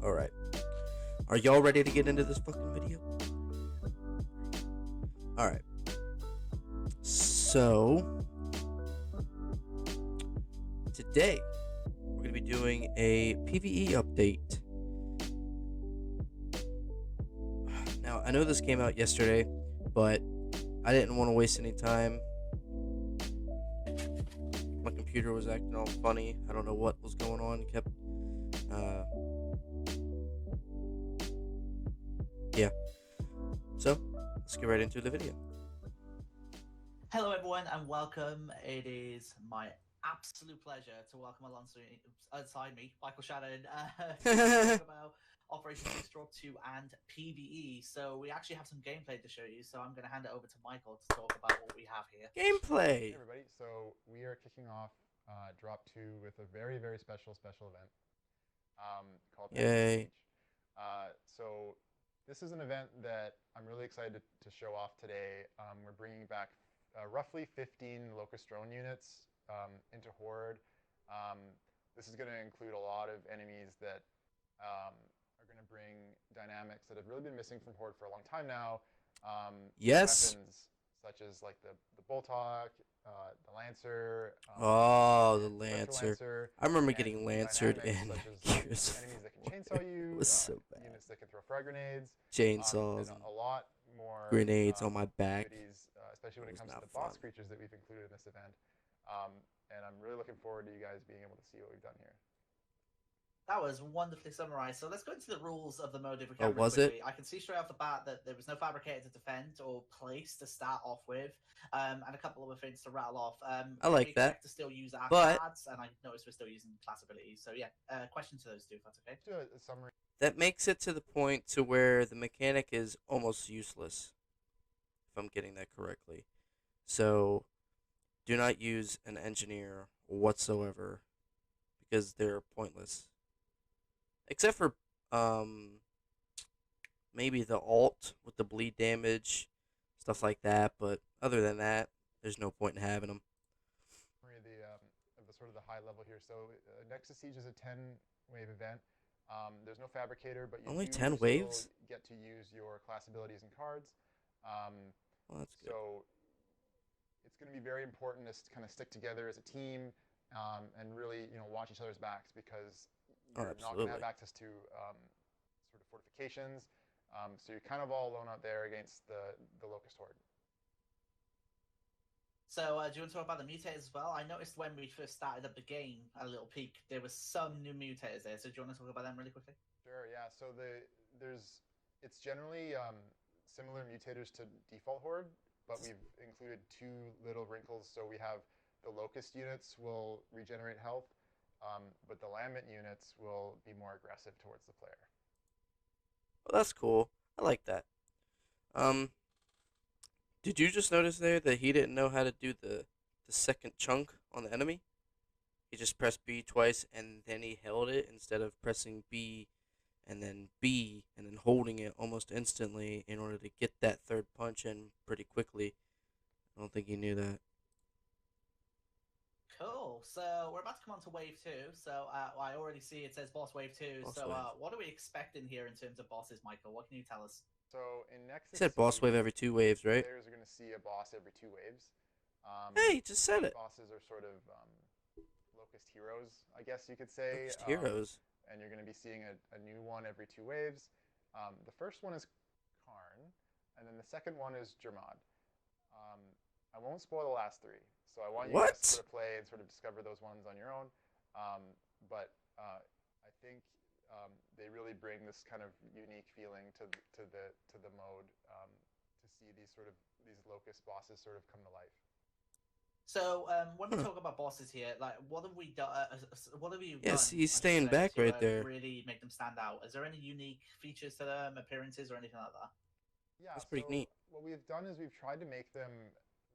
Alright. Are y'all ready to get into this fucking video? Alright. So, today, we're going to be doing a PvE update. Now, I know this came out yesterday, but I didn't want to waste any time. My computer was acting all funny. I don't know what was going on. Yeah. So, let's get right into the video. Hello everyone and welcome. It is my absolute pleasure to welcome alongside me, Michael Shannon, to talk about Operation Six Drop 2 and PvE. So we actually have some gameplay to show you, so I'm going to hand it over to Michael to talk about what we have here. Gameplay! Hey everybody, so we are kicking off Drop 2 with a very, very special event called Nexus Siege. So this is an event that I'm really excited to show off today. We're bringing back roughly 15 Locust drone units into Horde. This is going to include a lot of enemies that are going to bring dynamics that have really been missing from Horde for a long time now. Yes. Weapons such as like the Bolthawk, the Lancer. The Lancer. Lancer. I remember getting Lancered in enemies that can chainsaw you. It was so bad. Units that can throw frag grenades. Chainsaws. And a lot more grenades on my back. Especially when it comes to the boss creatures that we've included in this event. And I'm really looking forward to you guys being able to see what we've done here. That was wonderfully summarized. So let's go into the rules of the mode if we can. Oh, was it? I can see straight off the bat that there was no fabricator to defend or place to start off with, and a couple of other things to rattle off. I like that. To still use our But cards, and I noticed we're still using class abilities. So yeah, question to those two, if that's okay. Do a summary. That makes it to the point to where the mechanic is almost useless, if I'm getting that correctly. So, do not use an engineer whatsoever, because they're pointless. Except for, maybe the alt with the bleed damage, stuff like that. But other than that, there's no point in having them. The sort of the high level here. So Nexus Siege is a 10-wave event. There's no fabricator, but you only do 10 waves. Still get to use your class abilities and cards. Well, that's good. So it's going to be very important to kind of stick together as a team and really, watch each other's backs because you're not going to have access to sort of fortifications. So you're kind of all alone out there against the Locust Horde. So do you want to talk about the mutators as well? I noticed when we first started up the game, a little peek, there was some new mutators there. So do you want to talk about them really quickly? Sure, yeah. So it's generally similar mutators to default Horde, but we've included two little wrinkles. So we have the Locust units will regenerate health, but the Lambert units will be more aggressive towards the player. Well, that's cool. I like that. Did you just notice there that he didn't know how to do the second chunk on the enemy? He just pressed B twice and then he held it instead of pressing B and then holding it almost instantly in order to get that third punch in pretty quickly. I don't think he knew that. Cool. So we're about to come on to Wave 2. So I already see it says Boss Wave 2. What are we expecting here in terms of bosses, Michael? What can you tell us? So in Nexus He said boss wave every 2 waves, right? Players are going to see a boss every 2 waves. Hey, he just said it. Bosses are sort of Locust heroes, I guess you could say. Locust heroes. And you're going to be seeing a new one every 2 waves. The first one is Karn, and then the second one is Jermod. I won't spoil the last 3, so I want you guys to sort of play and sort of discover those ones on your own. But I think they really bring this kind of unique feeling to the mode to see these Locust bosses sort of come to life. So when we talk about bosses here, like what have we done? What have you done? Yes, he's staying back right there. Really make them stand out. Is there any unique features to them, appearances, or anything like that? Yeah, that's pretty neat. What we've done is we've tried to make them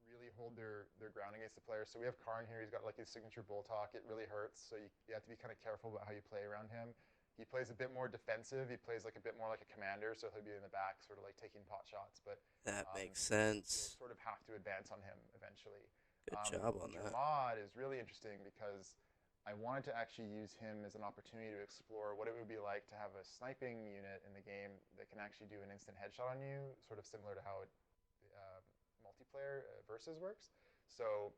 really hold their ground against the player. So we have Karn here. He's got like his signature Bolthawk. It really hurts, so you have to be kind of careful about how you play around him. He plays a bit more defensive. He plays like a bit more like a commander, so he'll be in the back, sort of like taking pot shots. But that makes sense. You'll sort of have to advance on him eventually. Good job on that. Jermod is really interesting because I wanted to actually use him as an opportunity to explore what it would be like to have a sniping unit in the game that can actually do an instant headshot on you, sort of similar to how multiplayer versus works. So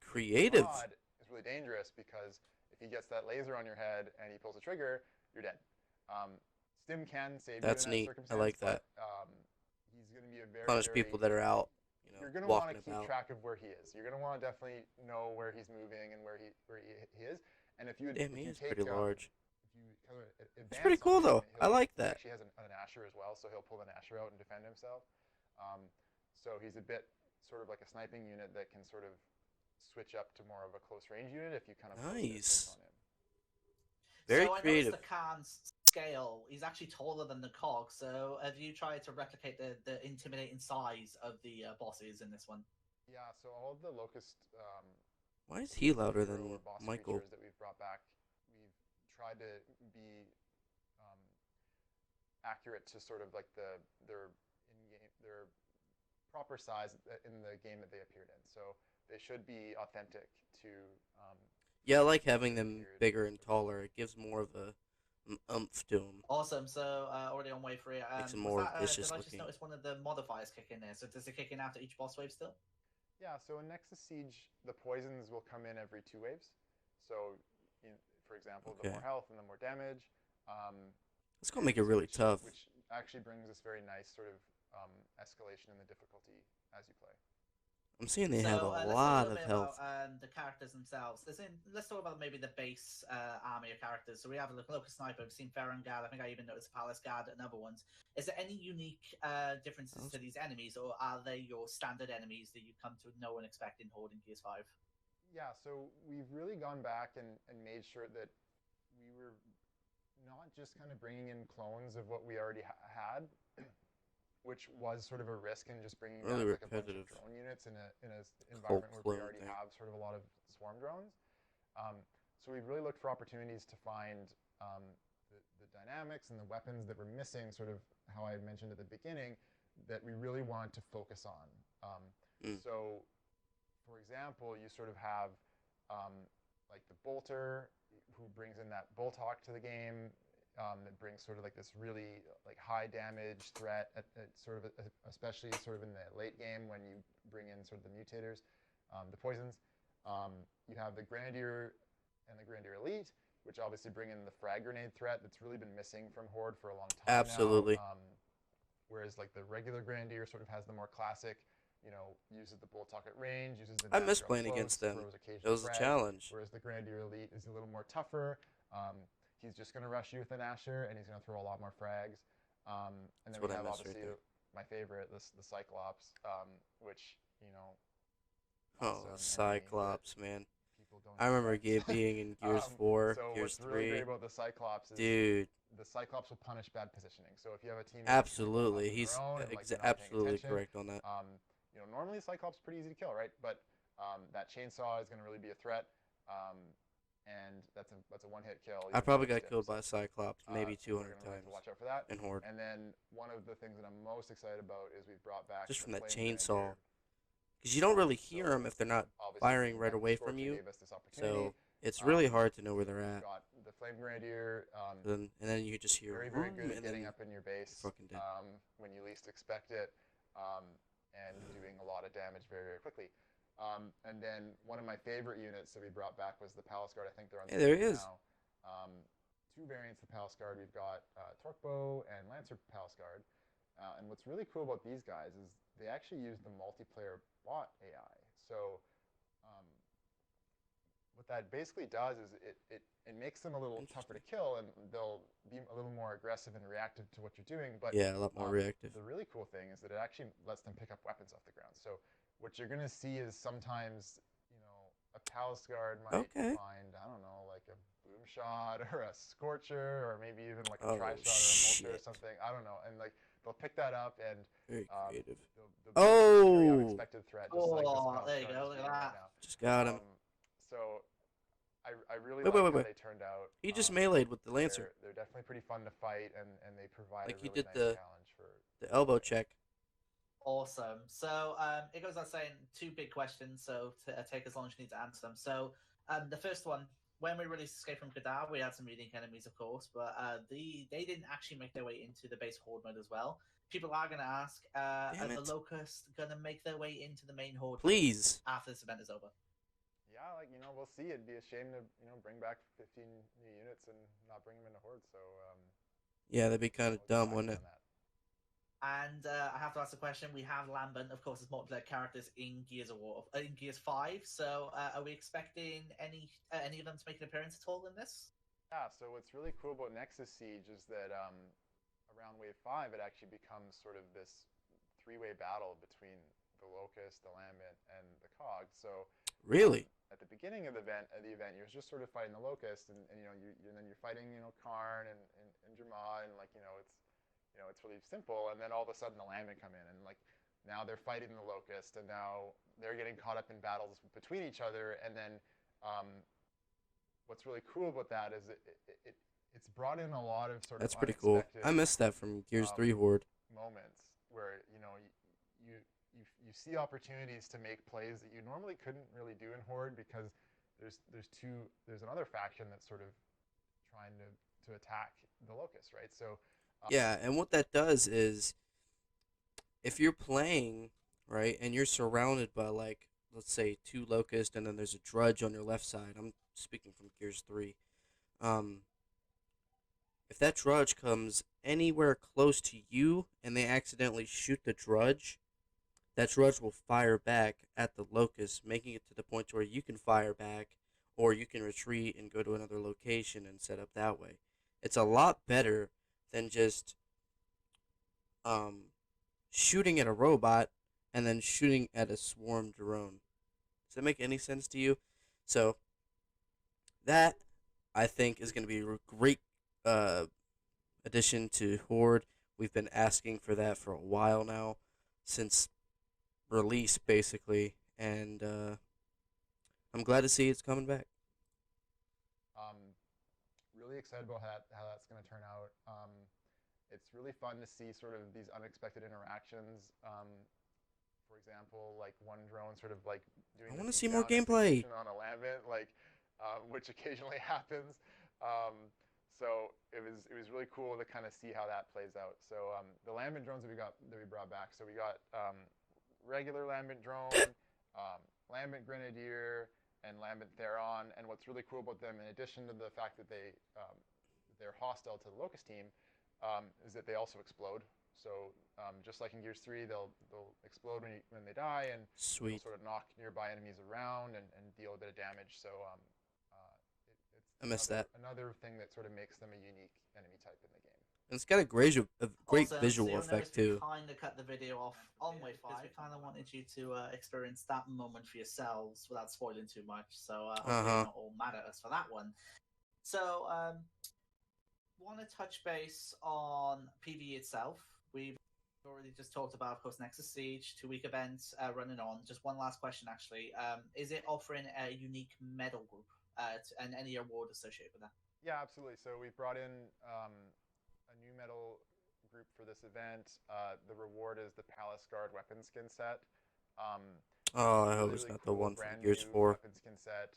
Creative. Rod is really dangerous because if he gets that laser on your head and he pulls a trigger, you're dead. Stim can save That's you in that neat. I circumstance, like that. but he's going to be a very, Punish people that are out, you know, you're going to want to walking keep about. track of where he is. You're going to want to definitely know where he's moving and where he is. And if you Damn, if he you is take pretty large. if you kind of advance It's pretty cool on him, though. I like he that. actually has an Asher as well, so he'll pull an Asher out and defend himself. So he's a bit sort of like a sniping unit that can sort of switch up to more of a close range unit if you kind of Nice. on him. Very so creative. I noticed the Khan's scale, he's actually taller than the cog, so have you tried to replicate the intimidating size of the bosses in this one? Yeah, so all of the Locust Why is he louder hero than or boss Michael? creatures that we've brought back, we've tried to be accurate to sort of like their proper size in the game that they appeared in. So they should be authentic to Yeah, I like having them bigger and taller. It gives more of an oomph to them. Awesome. So already on wave 3. Makes them more vicious did I just looking. notice one of the modifiers kick in there? So does it kick in after each boss wave still? Yeah, so in Nexus Siege, the poisons will come in every 2 waves. So, for example, the more health and the more damage. It's gonna make it really tough. Which actually brings this very nice sort of escalation in the difficulty as you play. I'm seeing they have a let's lot talk of bit health. About, the characters themselves. Let's talk about maybe the base army of characters. So we have a Locust Sniper, we've seen Ferengard, I think I even noticed Palace Guard and other ones. Is there any unique differences to these enemies, or are they your standard enemies that you come to know and expect in Horde in Gears 5? Yeah, so we've really gone back and made sure that we were not just kind of bringing in clones of what we already had, which was sort of a risk in just bringing really back like a bunch of drone units in an environment where we already have sort of a lot of swarm drones. So we've really looked for opportunities to find the dynamics and the weapons that were missing, sort of how I mentioned at the beginning, that we really wanted to focus on. So, for example, you sort of have like the bolter, who brings in that bolt hawk to the game. That brings sort of like this really like high damage threat, at sort of especially sort of in the late game when you bring in sort of the mutators, the poisons. You have the Grenadier and the Grenadier Elite, which obviously bring in the frag grenade threat that's really been missing from Horde for a long time. Absolutely. Now. Whereas like the regular Grenadier sort of has the more classic, uses the bolt hawk at range, uses the. I miss playing against them. It was a challenge. Whereas the Grenadier Elite is a little more tougher. He's just going to rush you with an Asher, and he's going to throw a lot more frags. And then we have obviously my favorite, the Cyclops, which, Cyclops, man. I remember being in Gears 4, so Gears 3. What's really great about the Cyclops is dude, the Cyclops will punish bad positioning. So if you have a team, absolutely, he's absolutely attention, correct on that. Normally Cyclops is pretty easy to kill, right? But that chainsaw is going to really be a threat. And that's a one-hit kill. I probably got killed by a Cyclops maybe 200 times. Watch out for that. In Horde. And then one of the things that I'm most excited about is we've brought back just from that chainsaw, because you don't really hear them if they're not firing right away from you. So it's really hard to know where they're at. Got the Flame Grenadier. And then you just hear very good at getting up in your base when you least expect it, and doing a lot of damage very, very quickly. And then one of my favorite units that we brought back was the Palace Guard. I think they're on there he is. now. 2 variants of the Palace Guard. We've got Torque Bow and Lancer Palace Guard. And what's really cool about these guys is they actually use the multiplayer bot AI. So what that basically does is it makes them a little tougher to kill, and they'll be a little more aggressive and reactive to what you're doing. But yeah, a lot more reactive. The really cool thing is that it actually lets them pick up weapons off the ground. So what you're going to see is sometimes, a Palace Guard might find, I don't know, like a boom shot or a scorcher or maybe even like a tri-shot or a molter or something. I don't know. And like they'll pick that up and very creative. They'll very unexpected threat. Just like there you go. Look at that. Just got him. So I really like how they turned out. He just meleeed with the Lancer. They're definitely pretty fun to fight, and they provide like a really he did nice challenge for the elbow check. Awesome. So it goes without saying, 2 big questions, so take as long as you need to answer them. So the first one, when we released Escape from Kadar, we had some unique enemies, of course, but they didn't actually make their way into the base horde mode as well. People are going to ask, are Damn the it. Locusts going to make their way into the main horde Please. mode after this event is over? Yeah, like, we'll see. It'd be a shame to, bring back 15 new units and not bring them into Horde. So, Yeah, that'd be kind of dumb, we'll wouldn't it? on that. And I have to ask the question. We have Lambert, of course, as multiplayer characters in Gears of War, in Gears 5. So, are we expecting any of them to make an appearance at all in this? Yeah. So what's really cool about Nexus Siege is that around Wave 5, it actually becomes sort of this three-way battle between the Locust, the Lambent, and the Cog. So Really? at the beginning of the event, you're just sort of fighting the Locust, and then you're fighting Karn and Jerma, and it's really simple. And then all of a sudden the Lambent come in, and like now they're fighting the Locust, and now they're getting caught up in battles between each other. And then what's really cool about that is it's brought in a lot of sort That's of pretty cool. unexpected I missed that from Gears 3 Horde. moments where you see opportunities to make plays that you normally couldn't really do in Horde because there's another faction that's sort of trying to attack the Locust, right? So Yeah, and what that does is if you're playing, right, and you're surrounded by, like, let's say 2 Locusts and then there's a Drudge on your left side. I'm speaking from Gears 3. If that Drudge comes anywhere close to you and they accidentally shoot the Drudge, that Drudge will fire back at the Locust, making it to the point where you can fire back or you can retreat and go to another location and set up that way. It's a lot better than just shooting at a robot and then shooting at a swarm drone. Does that make any sense to you? So that, I think, is going to be a great addition to Horde. We've been asking for that for a while now, since release basically, and I'm glad to see it's coming back. Really excited about how that's going to turn out. It's really fun to see sort of these unexpected interactions. For example, like one drone sort of like doing. I want to see more gameplay on a Lambent, which occasionally happens. So it was really cool to kind of see how that plays out. So the Lambent drones that we brought back. So we got regular Lambent drone, Lambent Grenadier, and Lambent Theron. And what's really cool about them, in addition to the fact that they're hostile to the Locust team, is that they also explode. So just like in Gears 3, they'll explode when they die, and Sweet. They'll sort of knock nearby enemies around and deal a bit of damage. So I missed that. Another thing that sort of makes them a unique enemy type in the game. And it's got a great Also, visual so effect too. We kind of cut the video off on Wave 5 because we kind of wanted you to experience that moment for yourselves without spoiling too much. So hopefully you're not all mad at us for that one. So want to touch base on PvE itself. We've already just talked about, of course, Nexus Siege, 2-week events running on. Just one last question, actually. Is it offering a unique medal group and any award associated with that? Yeah, absolutely. So we brought in a new medal group for this event. The reward is the Palace Guard weapon skin set. I hope it's not the one from Gears 4. Weapon skin set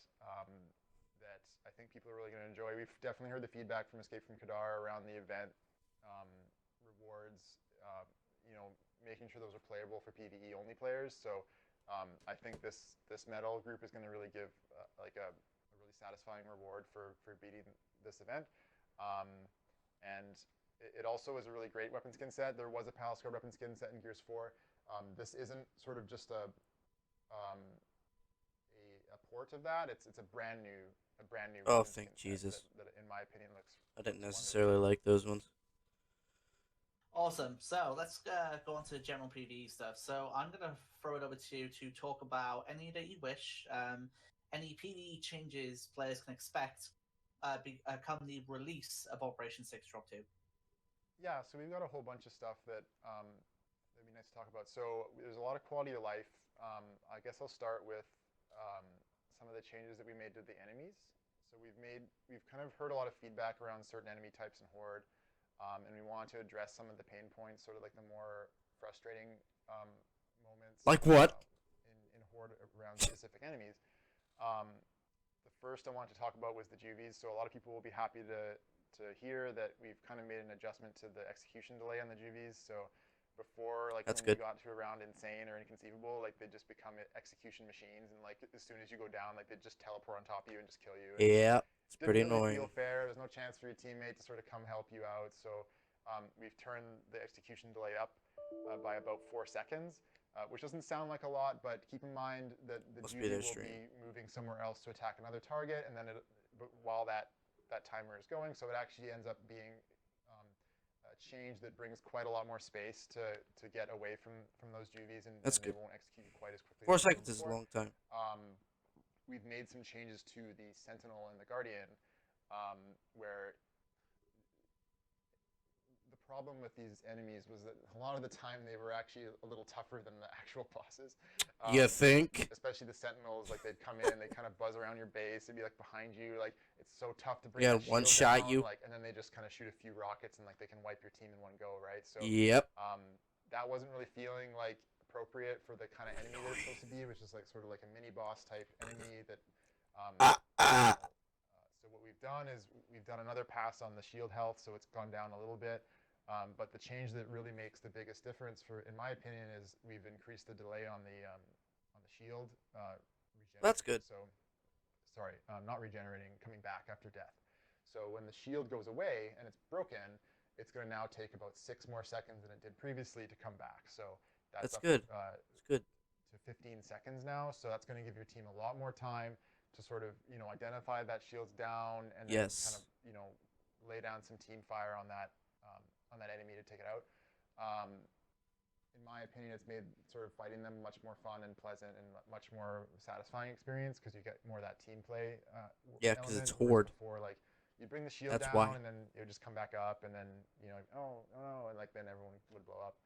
that I think people are really going to enjoy. We've definitely heard the feedback from Escape from Kadar around the event rewards. Making sure those are playable for PvE only players. So I think this medal group is going to really give a really satisfying reward for beating this event. And it also is a really great weapon skin set. There was a Palace Guard weapon skin set in Gears 4. This isn't sort of just a port of that. It's a brand new. Oh, thank Jesus! That in my opinion looks. I didn't necessarily like those ones. Awesome. So let's go on to the general PvE stuff. So I'm going to throw it over to you to talk about any that you wish, any PvE changes players can expect come the release of Operation 6 Drop 2. Yeah, so we've got a whole bunch of stuff that'd be nice to talk about. So there's a lot of quality of life. I guess I'll start with some of the changes that we made to the enemies. So we've kind of heard a lot of feedback around certain enemy types in Horde. And we want to address some of the pain points, sort of like the more frustrating moments. Like what? In Horde around specific enemies. The first I wanted to talk about was the juvies. So a lot of people will be happy to hear that we've kind of made an adjustment to the execution delay on the juvies. So before, like That's when good. you got to around insane or inconceivable, like they just become execution machines, and like as soon as you go down, like they just teleport on top of you and just kill you. And Yeah, it's pretty didn't really annoying. feel fair. There's no chance for your teammate to sort of come help you out. So we've turned the execution delay up by about 4 seconds, which doesn't sound like a lot, but keep in mind that the Must be juvie their will stream. be moving somewhere else to attack another target, and then while that timer is going, so it actually ends up being a change that brings quite a lot more space to get away from those juvies, and That's they good. won't execute quite as quickly. 4 as they seconds did is a before. long time. We've made some changes to the Sentinel and the Guardian, where the problem with these enemies was that a lot of the time they were actually a little tougher than the actual bosses. You think? Especially the Sentinels, like they'd come in, they kind of buzz around your base, they'd be like behind you, like it's so tough to bring Yeah, that one shield shot down, you. like, and then they just kind of shoot a few rockets and like they can wipe your team in one go, right? So Yep. that wasn't really feeling like appropriate for the kind of enemy that it's supposed to be, which is like sort of like a mini boss type enemy that. So what we've done is we've done another pass on the shield health, so it's gone down a little bit. But the change that really makes the biggest difference, in my opinion, is we've increased the delay on the shield. That's good. So, sorry, not regenerating, coming back after death. So when the shield goes away and it's broken, it's going to now take about 6 more seconds than it did previously to come back. So That's up, good. That's good. to 15 seconds now. So that's going to give your team a lot more time to sort of identify that shield's down and then kind of lay down some team fire on that enemy to take it out. In my opinion, it's made sort of fighting them much more fun and pleasant and much more satisfying experience because you get more of that team play. Yeah, because it's horde. Before, like you bring the shield down and then it would just come back up and then oh no, and like then everyone would blow up.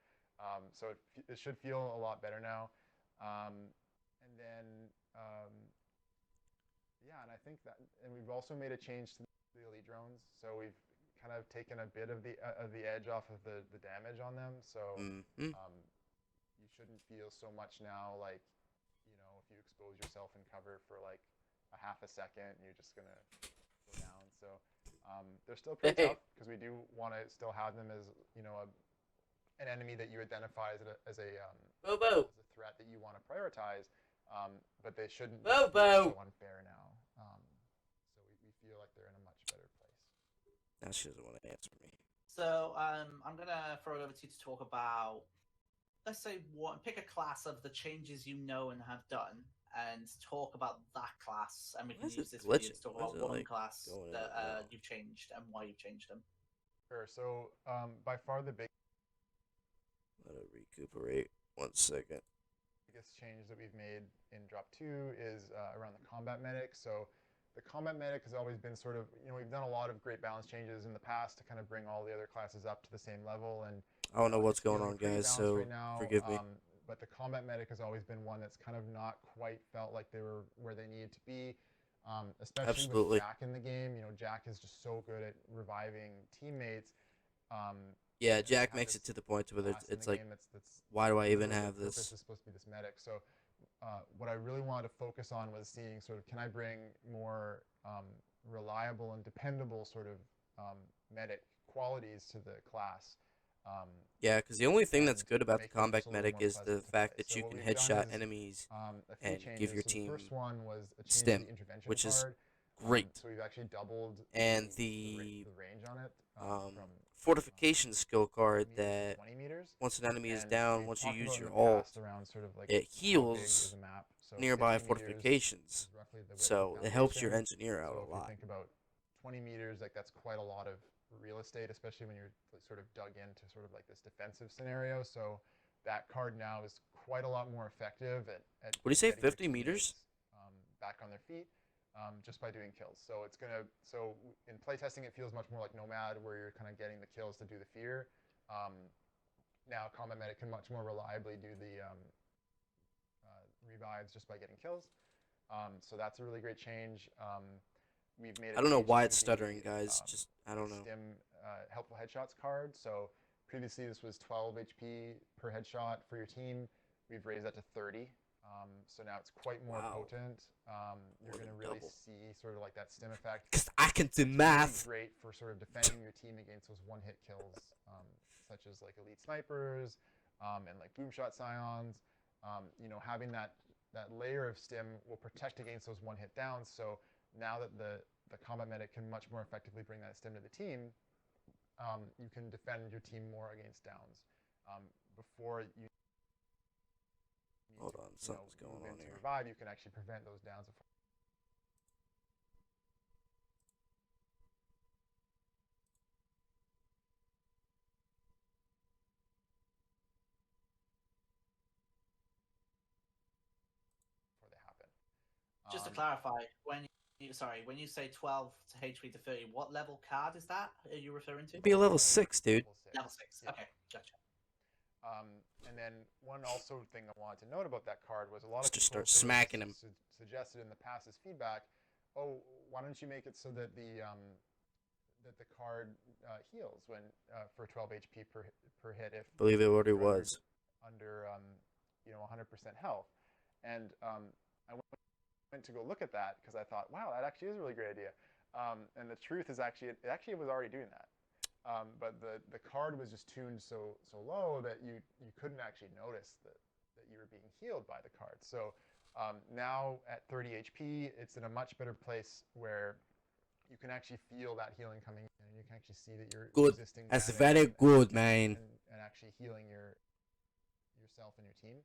So it should feel a lot better now. And then yeah, and I think that, and we've also made a change to the elite drones. So we've kind of taken a bit of the edge off of the damage on them. So you shouldn't feel so much now like, if you expose yourself in cover for like a half a second, you're just gonna go down. So they're still pretty tough because we do want to still have them as an enemy that you identify as a threat that you want to prioritize. But they shouldn't be so unfair now. So we feel like they're in a much better place. Now she doesn't want to answer me. So I'm gonna throw it over to you to talk about, let's say, pick a class of the changes you know and have done, and talk about that class, and we can use this video to talk about one class that you've changed and why you've changed them. Sure. So by far the biggest Let it recuperate. 1 second. change that we've made in Drop 2 is around the combat medic. So the combat medic has always been sort of, we've done a lot of great balance changes in the past to kind of bring all the other classes up to the same level. And I don't know what's going on, guys, so right now, forgive me. But the combat medic has always been one that's kind of not quite felt like they were where they needed to be, especially with Jack in the game. Jack is just so good at reviving teammates. Yeah, Jack makes it to the point where it's like, why do I even have this? This is supposed to be this medic. So what I really wanted to focus on was seeing sort of, can I bring more reliable and dependable sort of medic qualities to the class? Yeah, because the only thing that's good about the combat medic is the fact that you can headshot enemies and give your team stim, which is great. So we've actually doubled and the range on it. Fortification skill card that once an enemy is down, once you use your ult, it heals nearby fortifications. So it helps your engineer out a lot. If you think about 20 meters, like that's quite a lot of real estate, especially when you're sort of dug into sort of like this defensive scenario. So that card now is quite a lot more effective at what do you say, 50 meters? Back on their feet. Just by doing kills. So in playtesting, it feels much more like Nomad, where you're kind of getting the kills to do the fear. Now Combat Medic can much more reliably do the revives just by getting kills. So that's a really great change. We've made. I don't know why it's stuttering, guys. Just I don't know. Stim helpful headshots card. So previously this was 12 HP per headshot for your team. We've raised that to 30. So now it's quite more potent. You're going to really double. see sort of like that stim effect. Because I can do It's math. really great for sort of defending your team against those one-hit kills, such as like elite snipers and like boomshot scions. You know, having that layer of stim will protect against those one-hit downs. So now that the combat medic can much more effectively bring that stim to the team, you can defend your team more against downs. Before you Hold on, something's going on here. Revive, you can actually prevent those downs. Before they happen. Just to clarify, when you say 12 to HP to 30, what level card is that? Are you referring to? It'd be a level 6, dude. Level 6. Yeah. Okay, gotcha. And then one also thing I wanted to note about that card was a lot of Just people start smacking him. Suggested in the past as feedback, oh, why don't you make it so that the card heals when for 12 HP per hit if I believe it already was under 100% health. And I went to go look at that because I thought, wow, that actually is a really great idea. And the truth is actually it was already doing that. But the card was just tuned so low that you couldn't actually notice that you were being healed by the card. So now at 30 HP, it's in a much better place where you can actually feel that healing coming in, and you can actually see that you're resisting. That's very good, man. And actually healing yourself and your team.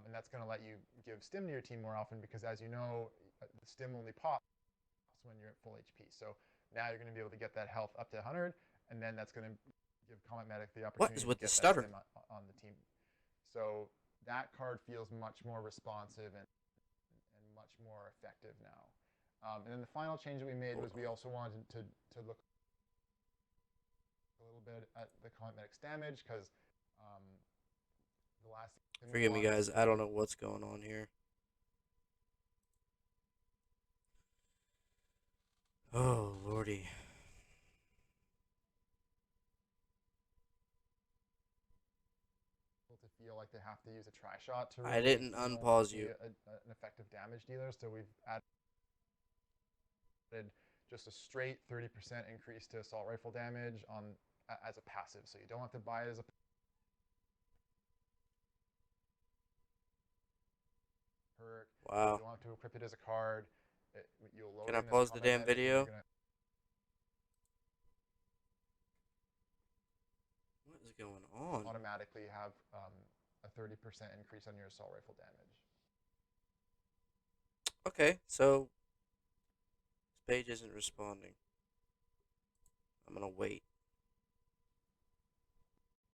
And that's going to let you give stim to your team more often because, as you know, the stim only pops when you're at full HP. So now you're going to be able to get that health up to 100. And then that's going to give Combat Medic the opportunity to get that stutter stim on the team. So that card feels much more responsive and much more effective now. And then the final change that we made was we also wanted to look a little bit at the Combat Medic's damage because the last thing Forgive me, guys. I don't know what's going on here. Oh, lordy. To feel like they have to use a tri-shot to I didn't unpause you. An effective damage dealer, so we've added just a straight 30% increase to assault rifle damage as a passive, so you don't have to buy it as a perk. Wow. You don't have to equip it as a card. You'll load Can I pause the damn video? What is going on? Automatically have a 30% increase on your assault rifle damage. Okay, so this page isn't responding. I'm gonna wait.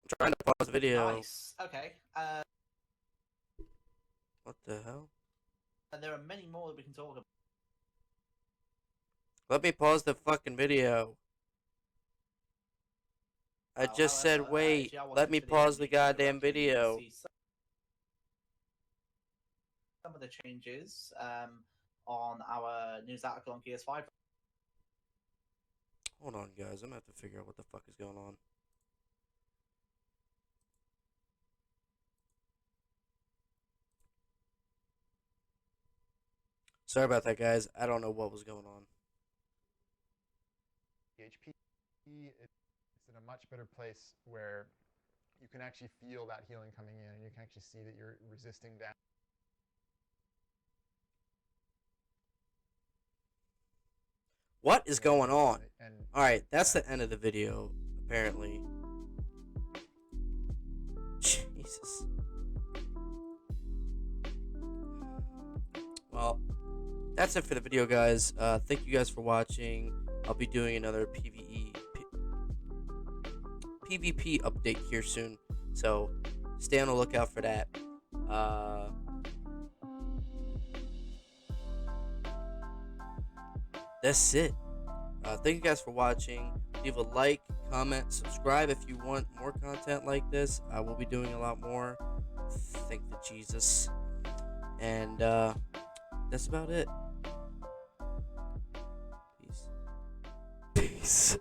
I'm trying to pause the video. Nice. Okay. What the hell? And there are many more that we can talk about. Let me pause the fucking video. I just said wait. Let me pause the goddamn video. Some of the changes on our news article on Gears 5. Hold on, guys. I'm gonna have to figure out what the fuck is going on. Sorry about that, guys. I don't know what was going on. HP, it's in a much better place where you can actually feel that healing coming in, and you can actually see that you're resisting damage. What is going on? Alright, that's the end of the video, apparently. Jesus. Well, that's it for the video, guys. Thank you guys for watching. I'll be doing another PvP update here soon, so stay on the lookout for that. That's it. Thank you guys for watching. Leave a like, comment, subscribe if you want more content like this. I will be doing a lot more. Thank the Jesus. And that's about it. Peace. Peace.